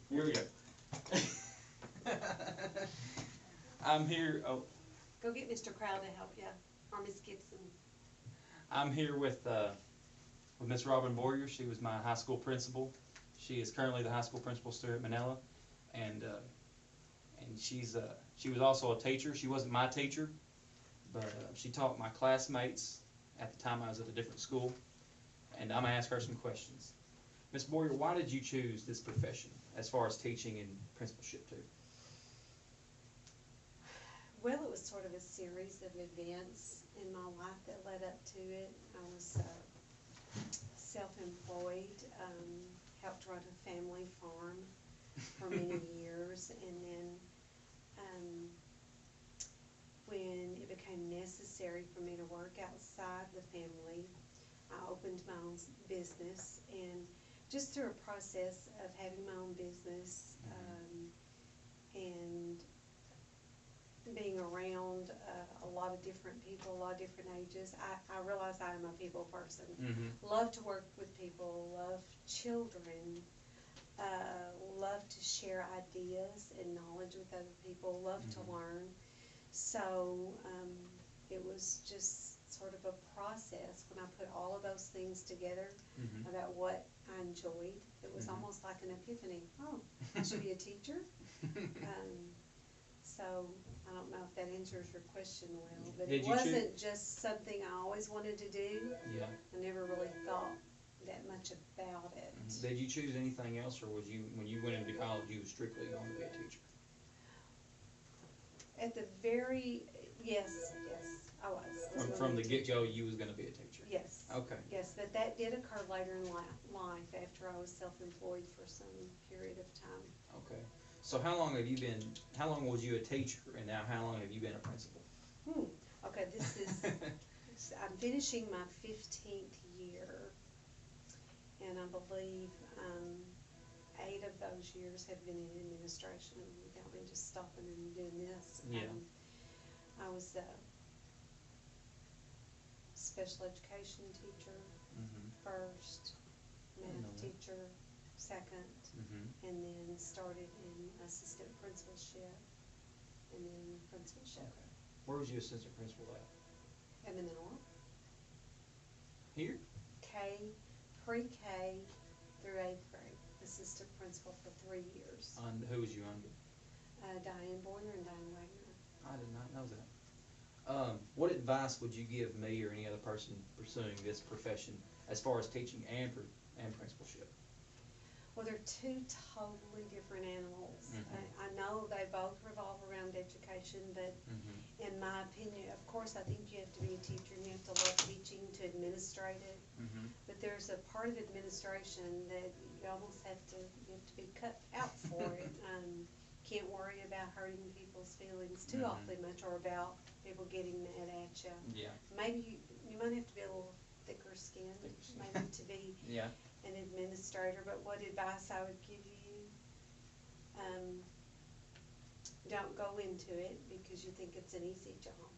Here we go. I'm here. Oh, Go get Mr. Crowd to help you, or Miss Gibson. I'm here with Miss Robin Baugher. She was my high school principal. She is currently the high school principal still at Manila, and she was also a teacher. She wasn't my teacher, but she taught my classmates at the time I was at a different school. And I'm gonna ask her some questions. Miss Baugher, why did you choose this profession as far as teaching and principalship too? Well, it was sort of a series of events in my life that led up to it. I was self-employed, helped run a family farm for many years, and then um, when it became necessary for me to work outside the family, I opened my own business, and just through a process of having my own business and being around a lot of different people, a lot of different ages, I realized I am a people person. Love to work with people, love children, love to share ideas and knowledge with other people, love to learn. So it was just sort of a process when I put all of those things together about what I enjoyed. It was almost like an epiphany. Oh, I should be a teacher. So I don't know if that answers your question well, but it wasn't just something I always wanted to do. Yeah. I never really thought that much about it. Did you choose anything else, or was you, when you went into college, you were strictly going to be a teacher? At the very, yes, I was. From the get-go, you was going to be a teacher? Yes. Okay. Yes, but that did occur later in life after I was self-employed for some period of time. Okay. So how long was you a teacher, and now how long have you been a principal? Okay, this is, I'm finishing my 15th year, and I believe 8 of those years have been in administration without me just stopping and doing this. Yeah. I was a special education teacher first, math teacher second, and then started in assistant principalship, and then principalship. Okay. Where was you assistant principal at? At Manila. Here? Pre-K through 8th grade. Assistant principal for 3 years. Who was you under? Diane Baugher and Diane Wagner. I did not know that. What advice would you give me or any other person pursuing this profession as far as teaching and principalship? Well, they're two totally different animals. I know they both revolve around education, but in my opinion, of course, I think you have to be a teacher and you have to love teaching to administrate it. But there's a part of administration that you almost have to be cut out for it. Can't worry about hurting people's feelings too awfully much, or about people getting mad at you. Yeah. Maybe you might have to be a little thicker skinned, maybe to be an administrator. But what advice I would give you, don't go into it because you think it's an easy job.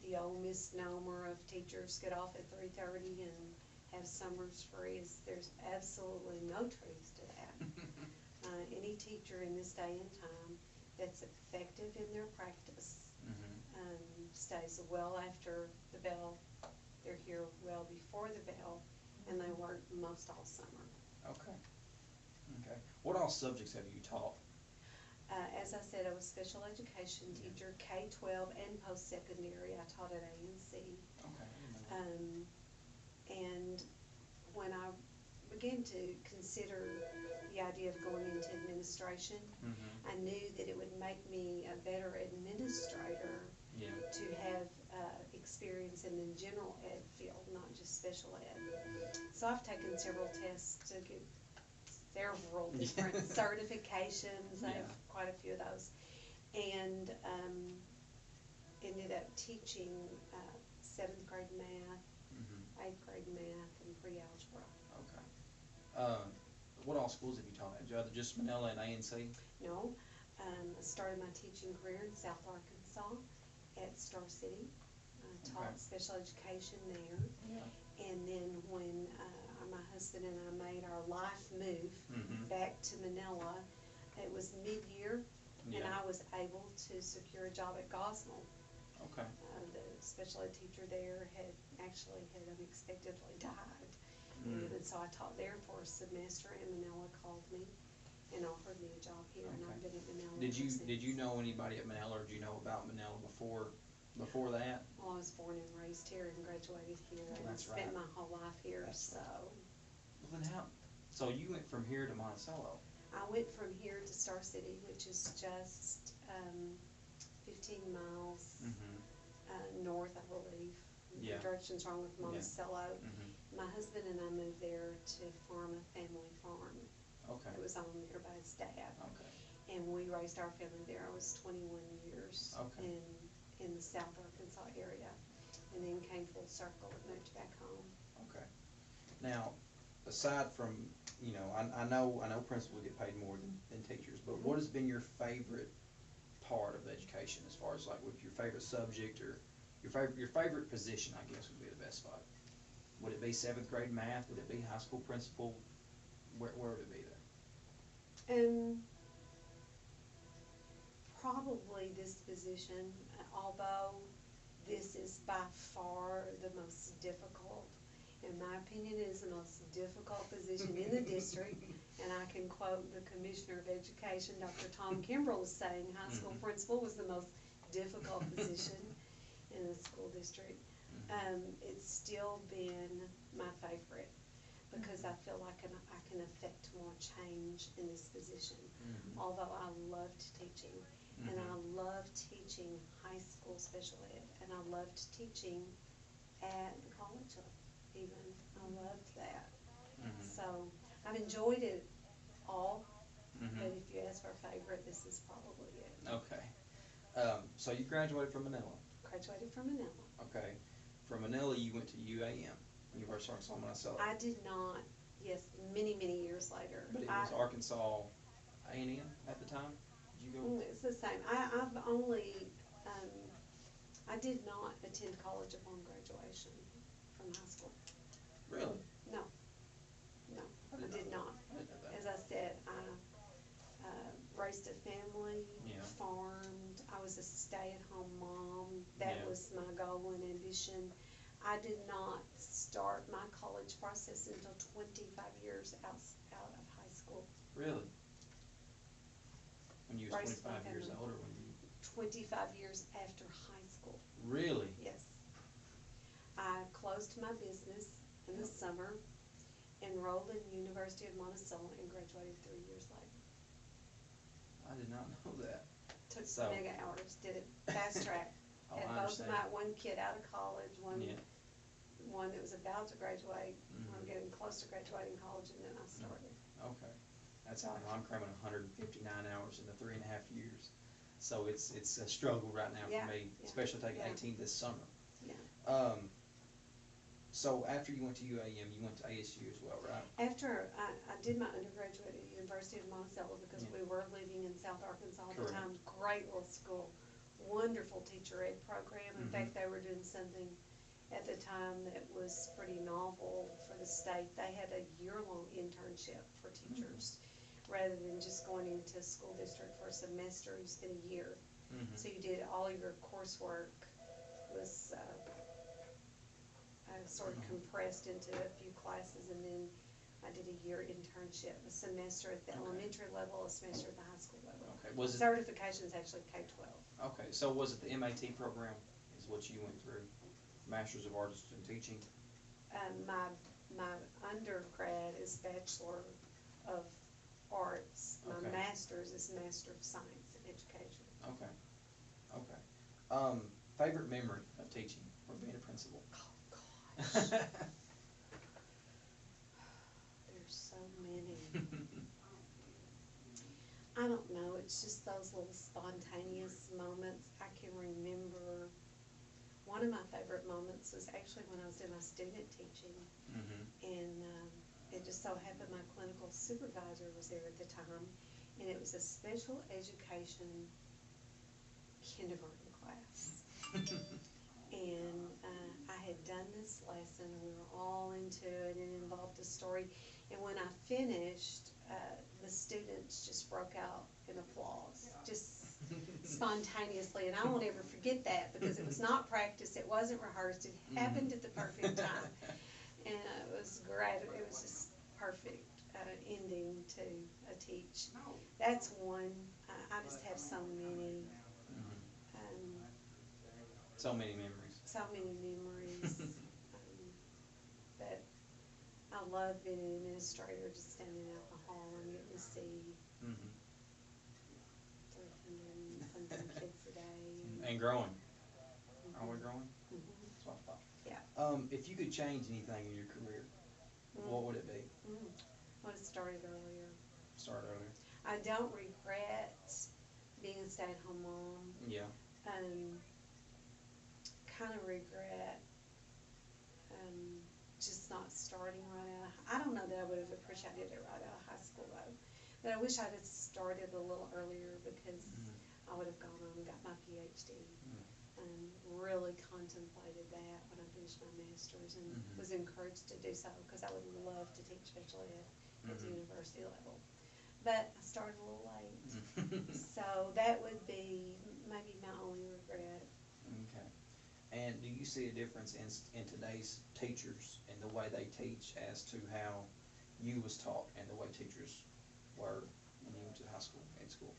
The old misnomer of teachers get off at 3:30 and have summers free is there's absolutely no truth to that. Any teacher in this day and time that's effective in their practice stays well after the bell. They're here well before the bell, and they work most all summer. Okay. Okay. What all subjects have you taught? As I said, I was special education teacher, K-12 and post-secondary. I taught at A&C. Okay. And when I began to consider the idea of going into administration, I knew that it would make me a better administrator to have experience in the general ed field, not just special ed. So I've taken several tests to get several different certifications. I have quite a few of those, and ended up teaching 7th grade math, 8th grade math, and pre-algebra. Okay. What all schools have you taught at? Just Manila and A&C? No, I started my teaching career in South Arkansas at Star City. I taught special education there, and then when I my husband and I made our life move back to Manila. It was mid-year, and Yeah. I was able to secure a job at Gosnell. Okay. The special ed teacher there had unexpectedly died. Mm. And so I taught there for a semester, and Manila called me and offered me a job here, and I've Okay. been at Manila Did you ever since. did you know anybody at Manila, or did you know about Manila before that? Well, I was born and raised here and graduated here, Well, and that's spent right. my whole life here, That's so. Well, then how? So you went from here to Monticello. I went from here to Star City, which is just 15 miles north, I believe. Yeah. The direction's wrong with Monticello. Mhm. My husband and I moved there to farm a family farm. Okay. It was owned there by his dad. Okay. And we raised our family there. I was 21 years Okay. in the South Arkansas area, and then came full circle and moved back home. Okay. Now, aside from, I know principals get paid more than teachers, but what has been your favorite part of education, as far as like what your favorite subject, or your favorite position, I guess, would be the best spot? Would it be 7th grade math? Would it be high school principal? Where would it be there? Probably this position, although this is by far the most difficult. In my opinion, it is the most difficult position in the district, and I can quote the Commissioner of Education, Dr. Tom Kimbrell, as saying high school principal was the most difficult position in the school district. It's still been my favorite, because I feel like I can affect more change in this position. Although I loved teaching, and I loved teaching high school special ed, and I loved teaching at the college level even. I loved that. So I've enjoyed it all, but if you ask for a favorite, this is probably it. Okay. So you graduated from Manila. Graduated from Manila. Okay. From Manila, you went to UAM, University of Arkansas Monticello. I did not, yes, many years later. But it was Arkansas A&M at the time? Did you go? It's the same. I've only, I did not attend college upon graduation from high school. Really? No, I did not. I didn't know that. As I said, I raised a family, Yeah. farmed. I was a stay-at-home mom. That Yeah. was my goal and ambition. I did not start my college process until 25 years out of high school. Really? When you was Raised my 25 years family. old, or when you? 25 years after high school. Really? Yes. I closed my business in the summer, enrolled in the University of Monticello, and graduated 3 years later. I did not know that. Took So- mega hours, did it fast track. Oh, Had I both understand. one kid out of college, one that was about to graduate, one getting close to graduating college, and then I started. Okay. That's how I know I'm cramming 159 hours into 3.5 years. So it's a struggle right now for me, especially taking 18 this summer. Yeah. So after you went to UAM, you went to ASU as well, right? After I did my undergraduate at the University of Monticello, because we were living in South Arkansas at the time. Great little school, wonderful teacher ed program. In fact, they were doing something at the time that was pretty novel for the state. They had a year-long internship for teachers, rather than just going into a school district for a semester. You spent a year. So you did all of your coursework was sort of compressed into a few classes, and then I did a year internship, a semester at the elementary level, a semester at the high school level. Okay. Was it? Certification's actually K-12. Okay. So was it the MAT program? Is what you went through? Masters of Arts in Teaching. My undergrad is Bachelor of Arts. My master's is Master of Science in Education. Okay. Okay. Favorite memory of teaching or being a principal? Oh, gosh. There's so many. I don't know. It's just those little spontaneous moments. I can remember one of my favorite moments was actually when I was doing my student teaching. And it just so happened my clinical supervisor was there at the time, and it was a special education kindergarten class. And I had done this lesson, and we were all into it, and it involved a story. And when I finished, the students just broke out in applause, just spontaneously. And I won't ever forget that, because it was not practiced, it wasn't rehearsed, it happened at the perfect time. And it was great. It was just perfect ending to a teach. That's one. I just have so many. So many memories. So many memories. That I love being an administrator, just standing out in the hall and getting to see 300 and something kids a day. And growing. Are we growing? That's what I thought. Yeah. If you could change anything in your career, what would it be? I would have started earlier. Start earlier. I don't regret being a stay-at-home mom. Yeah. Kind of regret just not starting right out of, I don't know that I would have appreciated it right out of high school though, but I wish I'd have started a little earlier, because I would have gone on and got my PhD and really contemplated that when I finished my master's, and was encouraged to do so, because I would love to teach special ed at the university level. But I started a little late. So that would be maybe my only regret. Okay. And do you see a difference in today's teachers and the way they teach as to how you was taught and the way teachers were when you went to high school and school?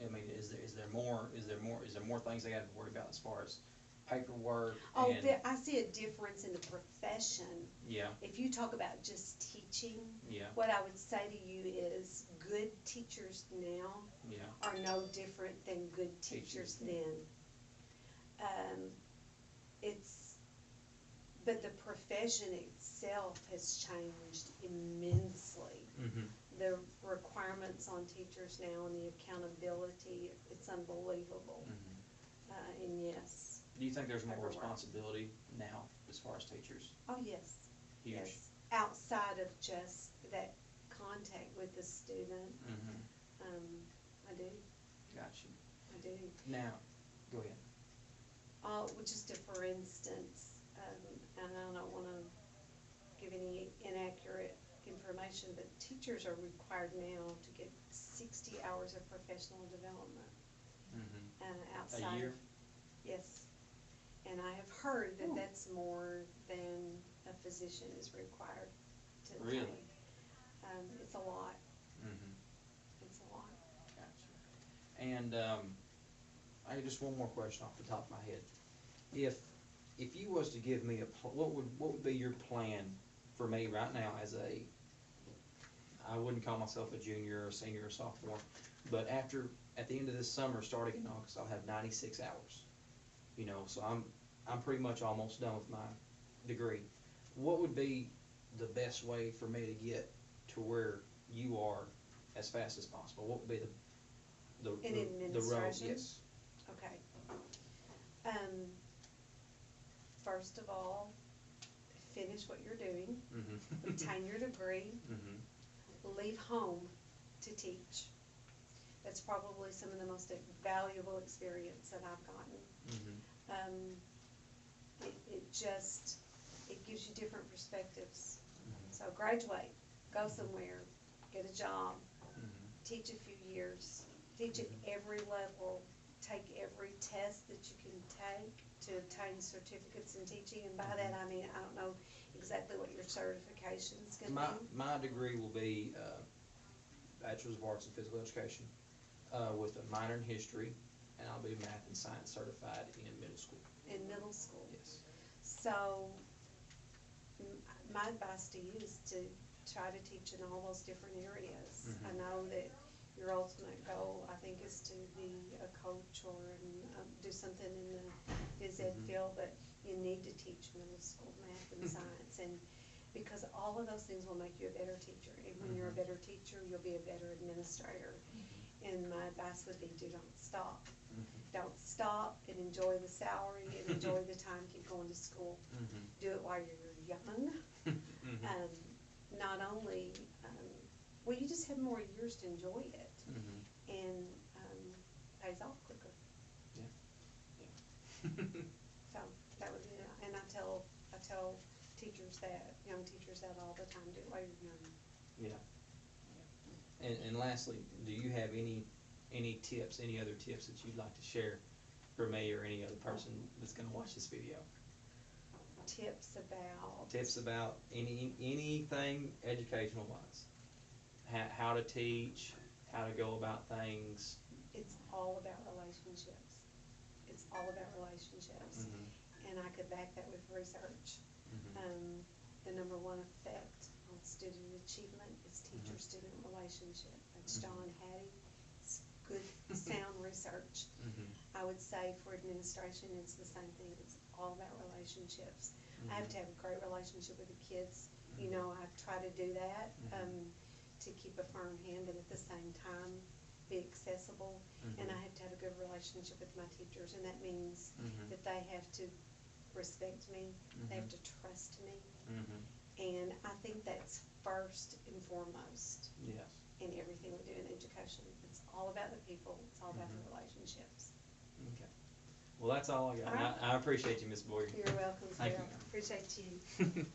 I mean, is there more things they got to worry about as far as paperwork? Oh, and I see a difference in the profession. Yeah. If you talk about just teaching, Yeah. what I would say to you is good teachers now Yeah. are no different than good teachers then. But the profession itself has changed immensely. The requirements on teachers now and the accountability, it's unbelievable. And yes. Do you think there's more Paperwork. responsibility now as far as teachers? Oh, yes. Huge. Yes. Outside of just that contact with the student, I do. Gotcha. I do. Now, go ahead. Just for instance, and I don't want to give any inaccurate information, but teachers are required now to get 60 hours of professional development. Outside. A year? Yes. And I have heard that that's more than a physician is required to Really? obtain. It's a lot. It's a lot. Gotcha. And I just one more question off the top of my head. If you was to give me what would be your plan for me right now as I wouldn't call myself a junior or a senior or sophomore, but at the end of this summer, starting in August, I'll have 96 hours. You know, so I'm pretty much almost done with my degree. What would be the best way for me to get to where you are as fast as possible? What would be the road? Yes. Okay. First of all, finish what you're doing, obtain your degree, leave home to teach. That's probably some of the most valuable experience that I've gotten. It gives you different perspectives. So graduate, go somewhere, get a job, teach a few years, teach at every level, take every test that you can take to obtain certificates in teaching. And by that I mean, I don't know exactly what your certification's going to be. My degree will be Bachelor's of Arts in Physical Education with a minor in history, and I'll be math and science certified in middle school. In middle school? Yes. So my advice to you is to try to teach in all those different areas. I know that your ultimate goal, I think, is to be a coach or do something in the phys ed field, but you need to teach middle school math and science, and because all of those things will make you a better teacher. And when you're a better teacher, you'll be a better administrator. And my advice would be, don't stop. Don't stop, and enjoy the salary and enjoy the time. Keep going to school. Do it while you're young. Not only, well, you just have more years to enjoy it, and pays off quicker. Yeah. So that would be it. And I tell teachers that, young teachers that all the time, do it while you're young. Yeah. And lastly, do you have any tips, any other tips that you'd like to share for me or any other person that's gonna watch this video? Tips about? Tips about anything educational wise. How to teach, how to go about things. It's all about relationships. It's all about relationships. And I could back that with research. The number one effect on student achievement is teacher-student relationship. That's John Hattie. It's good, sound research. I would say for administration, it's the same thing. It's all about relationships. I have to have a great relationship with the kids. You know, I try to do that to keep a firm hand, but at the same time be accessible. And I have to have a good relationship with my teachers, and that means that they have to respect me, they have to trust me, and I think that's first and foremost. Yes. In everything we do in education. It's all about the people, it's all about the relationships. Okay. Well, that's all I got. All right. I appreciate you, Ms. Baugher. You're welcome, Thank Sarah. you. Appreciate you.